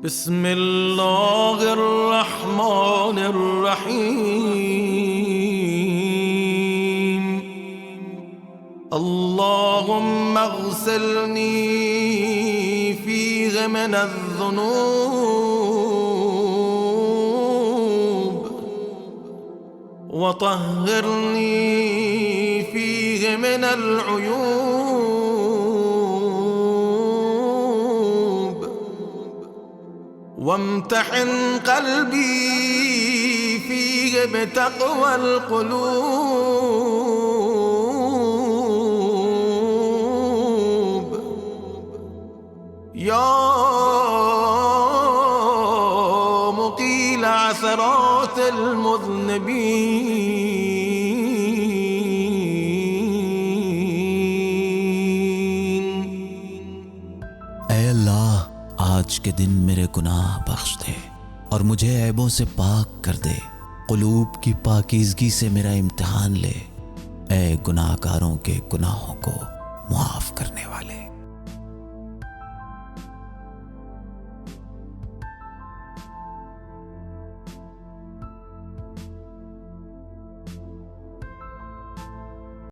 بسم الله الرحمن الرحيم. اللهم اغسلني فيه من الذنوب وطهرني فيه من العيوب وامتحن قلبي فيه بتقوى القلوب. يا مقيل عثرات المذنبين. ऐ अल्लाह, आज के दिन मेरे गुनाह बख्श दे और मुझे ऐबों से पाक कर दे। क़ुलूब की पाकीज़गी से मेरा इम्तिहान ले। ऐ गुनाहगारों के गुनाहों को मुआफ़